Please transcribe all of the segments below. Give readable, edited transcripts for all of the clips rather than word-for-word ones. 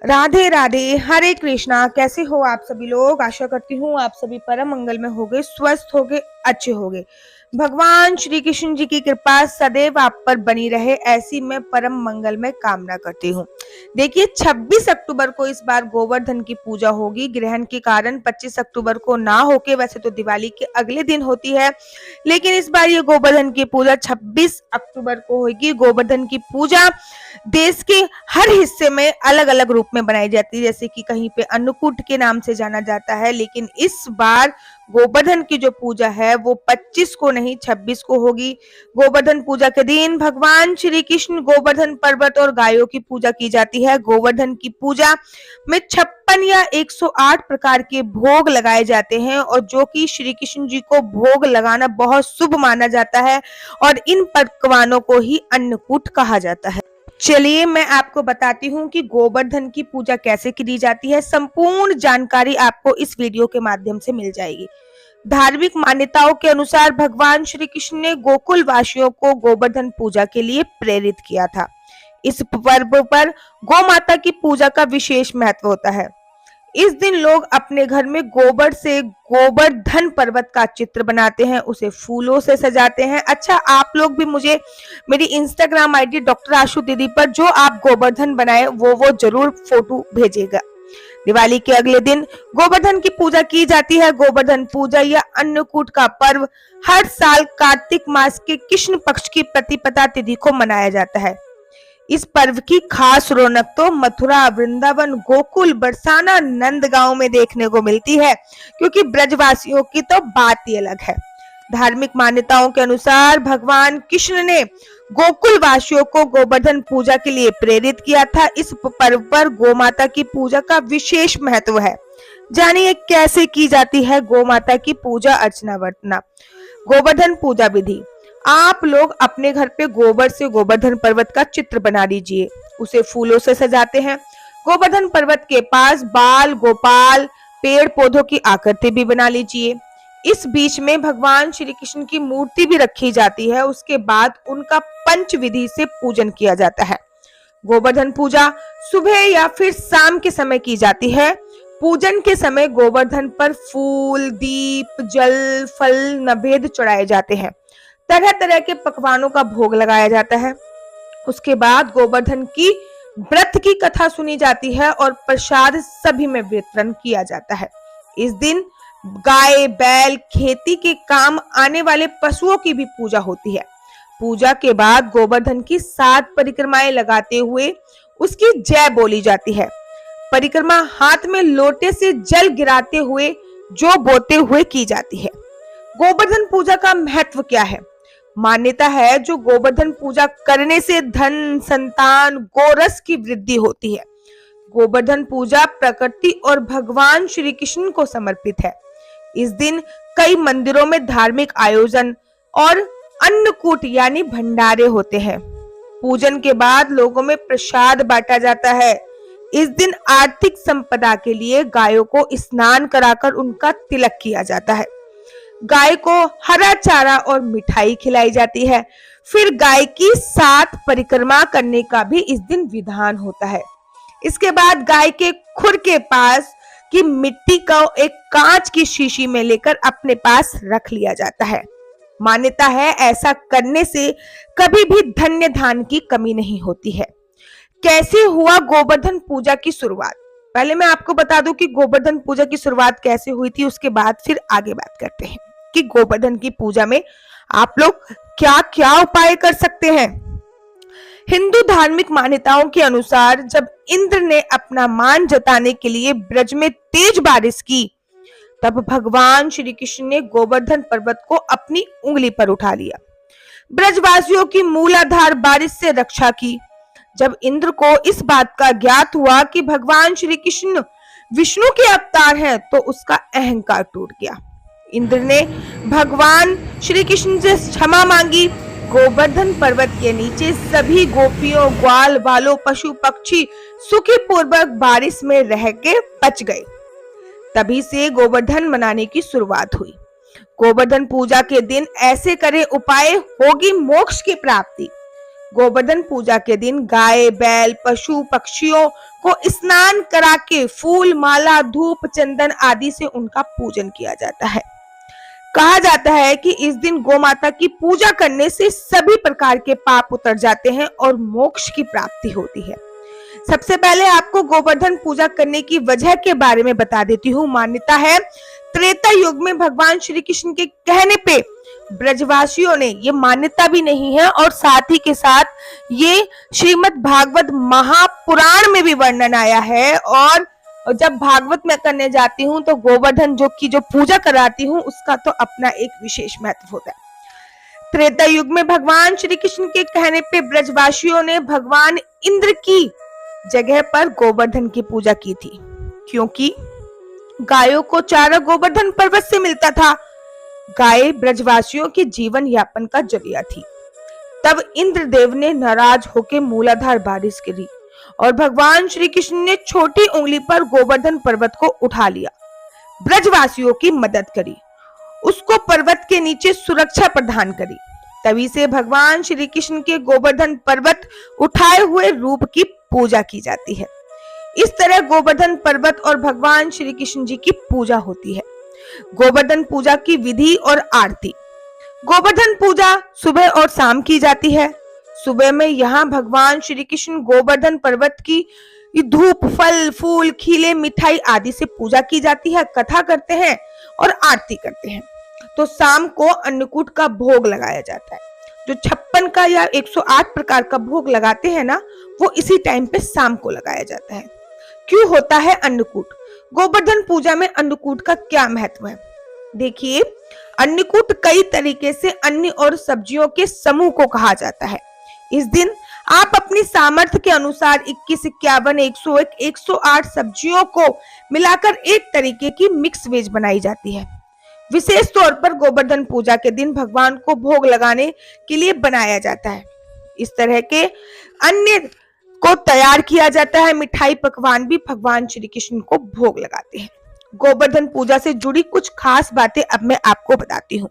राधे राधे, हरे कृष्णा। कैसे हो आप सभी लोग? आशा करती हूँ आप सभी परम मंगल में होगे, स्वस्थ होगे, अच्छे होगे। भगवान श्री कृष्ण जी की कृपा सदैव आप पर बनी रहे, ऐसी मैं परम मंगल में कामना करती हूँ। देखिए, 26 अक्टूबर को इस बार गोवर्धन की पूजा होगी। ग्रहण के कारण 25 अक्टूबर को ना होके वैसे तो दिवाली के अगले दिन होती है, लेकिन इस बार ये गोवर्धन की पूजा 26 अक्टूबर को होगी। गोवर्धन की पूजा देश के हर हिस्से में अलग अलग रूप में बनाई जाती है, जैसे कि कहीं पे अन्नकूट के नाम से जाना जाता है, लेकिन इस बार गोवर्धन की जो पूजा है वो 25 को नहीं 26 को होगी। गोवर्धन पूजा के दिन भगवान श्री कृष्ण गोवर्धन पर्वत और गायों की पूजा की जाती है। गोवर्धन की पूजा में 56 या 108 प्रकार के भोग लगाए जाते हैं, और जो कि श्री कृष्ण जी को भोग लगाना बहुत शुभ माना जाता है, और इन पकवानों को ही अन्नकूट कहा जाता है। चलिए मैं आपको बताती हूँ कि गोवर्धन की पूजा कैसे की जाती है। संपूर्ण जानकारी आपको इस वीडियो के माध्यम से मिल जाएगी। धार्मिक मान्यताओं के अनुसार भगवान श्री कृष्ण ने गोकुल वासियों को गोवर्धन पूजा के लिए प्रेरित किया था। इस पर्व पर गौ माता की पूजा का विशेष महत्व होता है। इस दिन लोग अपने घर में गोबर से गोवर्धन पर्वत का चित्र बनाते हैं, उसे फूलों से सजाते हैं। अच्छा, आप लोग भी मुझे मेरी इंस्टाग्राम आईडी डॉक्टर आशु दीदी पर जो आप गोवर्धन बनाए वो जरूर फोटो भेजिएगा। दिवाली के अगले दिन गोवर्धन की पूजा की जाती है। गोवर्धन पूजा या अन्नकूट का पर्व हर साल कार्तिक मास के कृष्ण पक्ष की प्रतिपदा तिथि को मनाया जाता है। इस पर्व की खास रौनक तो मथुरा, वृंदावन, गोकुल, बरसाना, नंदगांव में देखने को मिलती है, क्योंकि ब्रजवासियों की तो बात ही अलग है। धार्मिक मान्यताओं के अनुसार भगवान कृष्ण ने गोकुल वासियों को गोवर्धन पूजा के लिए प्रेरित किया था। इस पर्व पर गौ माता की पूजा का विशेष महत्व है। जानिए कैसे की जाती है गौ माता की पूजा अर्चना वर्तना। गोवर्धन पूजा विधि। आप लोग अपने घर पे गोबर से गोवर्धन पर्वत का चित्र बना लीजिए, उसे फूलों से सजाते हैं। गोवर्धन पर्वत के पास बाल गोपाल पेड़ पौधों की आकृति भी बना लीजिए। इस बीच में भगवान श्री कृष्ण की मूर्ति भी रखी जाती है। उसके बाद उनका पंच विधि से पूजन किया जाता है। गोवर्धन पूजा सुबह या फिर शाम के समय की जाती है। पूजन के समय गोवर्धन पर फूल, दीप, जल, फल, नैवेद्य चढ़ाए जाते हैं। तरह तरह के पकवानों का भोग लगाया जाता है। उसके बाद गोवर्धन की व्रत की कथा सुनी जाती है और प्रसाद सभी में वितरण किया जाता है। इस दिन गाय, बैल, खेती के काम आने वाले पशुओं की भी पूजा होती है। पूजा के बाद गोवर्धन की 7 परिक्रमाएं लगाते हुए उसकी जय बोली जाती है। परिक्रमा हाथ में लोटे से जल गिराते हुए जो बोते हुए की जाती है। गोवर्धन पूजा का महत्व क्या है? मान्यता है जो गोवर्धन पूजा करने से धन, संतान, गोरस की वृद्धि होती है। गोवर्धन पूजा प्रकृति और भगवान श्री कृष्ण को समर्पित है। इस दिन कई मंदिरों में धार्मिक आयोजन और अन्नकूट यानी भंडारे होते हैं। पूजन के बाद लोगों में प्रसाद बांटा जाता है। इस दिन आर्थिक संपदा के लिए गायों को स्नान कराकर उनका तिलक किया जाता है। गाय को हरा चारा और मिठाई खिलाई जाती है। फिर गाय की 7 परिक्रमा करने का भी इस दिन विधान होता है। इसके बाद गाय के खुर के पास की मिट्टी को एक कांच की शीशी में लेकर अपने पास रख लिया जाता है। मान्यता है ऐसा करने से कभी भी धन्य धान की कमी नहीं होती है। कैसे हुआ गोवर्धन पूजा की शुरुआत? पहले मैं आपको बता दूं कि गोवर्धन पूजा की शुरुआत कैसे हुई थी, उसके बाद फिर आगे बात करते हैं कि गोवर्धन की पूजा में आप लोग क्या क्या उपाय कर सकते हैं। हिंदू धार्मिक मान्यताओं के अनुसार जब इंद्र ने अपना मान जताने के लिए ब्रज में तेज बारिश की, तब भगवान श्री कृष्ण ने गोवर्धन पर्वत को अपनी उंगली पर उठा लिया। ब्रजवासियों की मूलाधार बारिश से रक्षा की। जब इंद्र को इस बात का ज्ञात हुआ कि भगवान श्री कृष्ण विष्णु के अवतार हैं, तो उसका अहंकार टूट गया। इंद्र ने भगवान श्री कृष्ण से क्षमा मांगी। गोवर्धन पर्वत के नीचे सभी गोपियों, ग्वाल बालों, पशु पक्षी सुखी पूर्वक बारिश में रह के बच गए। तभी से गोवर्धन मनाने की शुरुआत हुई। गोवर्धन पूजा के दिन ऐसे करें उपाय, होगी मोक्ष की प्राप्ति। गोवर्धन पूजा के दिन गाय, बैल, पशु, पक्षियों को स्नान करा के फूल, माला, धूप, चंदन आदि से उनका पूजन किया जाता है। कहा जाता है कि इस दिन गौ माता की पूजा करने से सभी प्रकार के पाप उतर जाते हैं और मोक्ष की प्राप्ति होती है। सबसे पहले आपको गोवर्धन पूजा करने की वजह के बारे में बता देती हूँ। मान्यता है त्रेता युग में भगवान श्री कृष्ण के कहने पे ब्रजवासियों ने, ये मान्यता भी नहीं है और साथ ही के साथ ये श्रीमद् भागवत महापुराण में भी वर्णन आया है। और जब भागवत में करने जाती हूँ तो गोवर्धन जो पूजा कराती हूँ उसका तो अपना एक विशेष महत्व होता है। त्रेता युग में भगवान श्री कृष्ण के कहने पे ब्रजवासियों ने भगवान इंद्र की जगह पर गोवर्धन की पूजा की थी, क्योंकि गायों को चारा गोवर्धन पर्वत से मिलता था। गाय ब्रजवासियों के जीवन यापन का जरिया थी। तब इंद्रदेव ने नाराज होकर मूलाधार बारिश करी और भगवान श्री कृष्ण ने छोटी उंगली पर गोवर्धन पर्वत को उठा लिया, ब्रजवासियों की मदद करी, उसको पर्वत के नीचे सुरक्षा प्रदान करी। तभी से भगवान श्री कृष्ण के गोवर्धन पर्वत उठाए हुए रूप की पूजा की जाती है। इस तरह गोवर्धन पर्वत और भगवान श्री कृष्ण जी की पूजा होती है। गोवर्धन पूजा की विधि और आरती। गोवर्धन पूजा सुबह और शाम की जाती है। सुबह में यहाँ भगवान श्री कृष्ण गोवर्धन पर्वत की धूप, फल, फूल, खीले, मिठाई आदि से पूजा की जाती है, कथा करते हैं और आरती करते हैं। तो शाम को अन्नकूट का भोग लगाया जाता है। जो 56 का या 108 प्रकार का भोग लगाते हैं ना, वो इसी टाइम पे शाम को लगाया जाता है। क्यों होता है अन्नकूट? गोवर्धन पूजा में अन्नकूट का क्या महत्व है? देखिए, अन्नकूट कई तरीके से अन्न और सब्जियों के समूह को कहा जाता है। इस दिन आप अपनी सामर्थ्य के अनुसार 21, 51, 101, 108 सब्जियों को मिलाकर एक तरीके की मिक्स वेज बनाई जाती है। विशेष तौर पर गोवर्धन पूजा के दिन भगवान को भोग लगाने के लिए बनाया जाता है। इस तरह के अन्य को तैयार किया जाता है। मिठाई, पकवान भी भगवान श्री कृष्ण को भोग लगाते हैं। गोवर्धन पूजा से जुड़ी कुछ खास बातें अब मैं आपको बताती हूँ।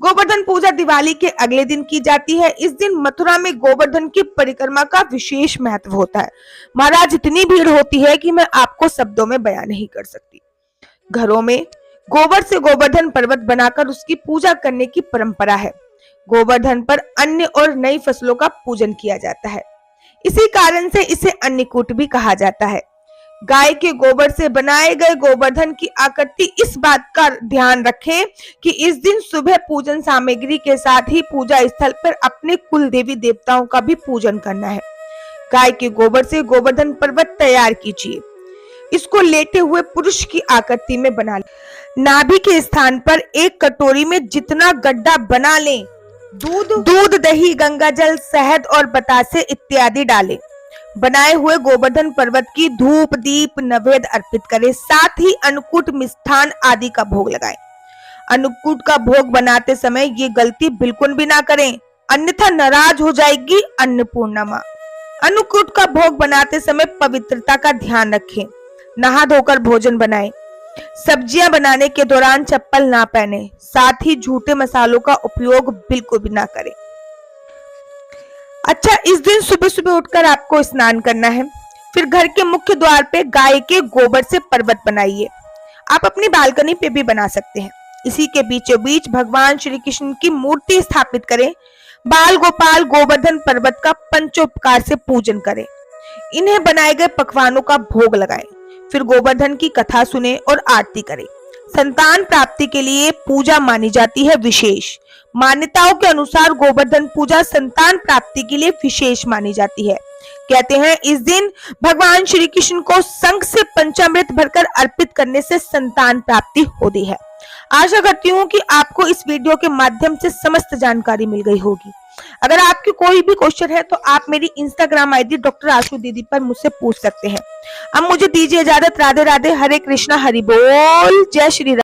गोवर्धन पूजा दिवाली के अगले दिन की जाती है। इस दिन मथुरा में गोवर्धन की परिक्रमा का विशेष महत्व होता है। महाराज, इतनी भीड़ होती है कि मैं आपको शब्दों में बयान नहीं कर सकती। घरों में गोबर से गोवर्धन पर्वत बनाकर उसकी पूजा करने की परंपरा है। गोवर्धन पर अन्न और नई फसलों का पूजन किया जाता है। इसी कारण से इसे अन्नकूट भी कहा जाता है। गाय के गोबर से बनाए गए गोवर्धन की आकृति, इस बात का ध्यान रखें कि इस दिन सुबह पूजन सामग्री के साथ ही पूजा स्थल पर अपने कुल देवी देवताओं का भी पूजन करना है। गाय के गोबर से गोवर्धन पर्वत तैयार कीजिए। इसको लेटे हुए पुरुष की आकृति में बना लें। नाभि के स्थान पर एक कटोरी में जितना गड्ढा बना लें, दूध, दही, गंगाजल, शहद और बतासे इत्यादि डालें। बनाए हुए गोवर्धन पर्वत की धूप, दीप, नैवेद्य अर्पित करें। साथ ही अन्नकूट, मिष्ठान आदि का भोग लगाएं। अन्नकूट का भोग बनाते समय ये गलती बिल्कुल भी ना करें, अन्यथा नाराज हो जाएगी अन्नपूर्णा मां। अन्नकूट का भोग बनाते समय पवित्रता का ध्यान रखें। नहा धोकर भोजन बनाएं। सब्जियां बनाने के दौरान चप्पल ना पहने। साथ ही झूठे मसालों का उपयोग बिल्कुल भी ना करें। अच्छा, इस दिन सुबह सुबह उठकर आपको स्नान करना है। फिर घर के मुख्य द्वार पे गाय के गोबर से पर्वत बनाइए। आप अपनी बालकनी पे भी बना सकते हैं। इसी के बीचों बीच भगवान श्री कृष्ण की मूर्ति स्थापित करें। बाल गोपाल गोवर्धन पर्वत का पंचोपकार से पूजन करें। इन्हें बनाए गए पकवानों का भोग लगाएं। फिर गोवर्धन की कथा सुने और आरती करें। संतान प्राप्ति के लिए पूजा मानी जाती है विशेष। मान्यताओं के अनुसार गोवर्धन पूजा संतान प्राप्ति के लिए विशेष मानी जाती है। कहते हैं इस दिन भगवान श्री कृष्ण को शंख से पंचामृत भरकर अर्पित करने से संतान प्राप्ति होती है। आशा करती हूँ कि आपको इस वीडियो के माध्यम से समस्त जानकारी मिल गई होगी। अगर आपके कोई भी क्वेश्चन है तो आप मेरी इंस्टाग्राम आईडी डॉक्टर आशु दीदी पर मुझसे पूछ सकते हैं। अब मुझे दीजिए इजाजत। राधे राधे, हरे कृष्णा, हरि बोल, जय श्री राम।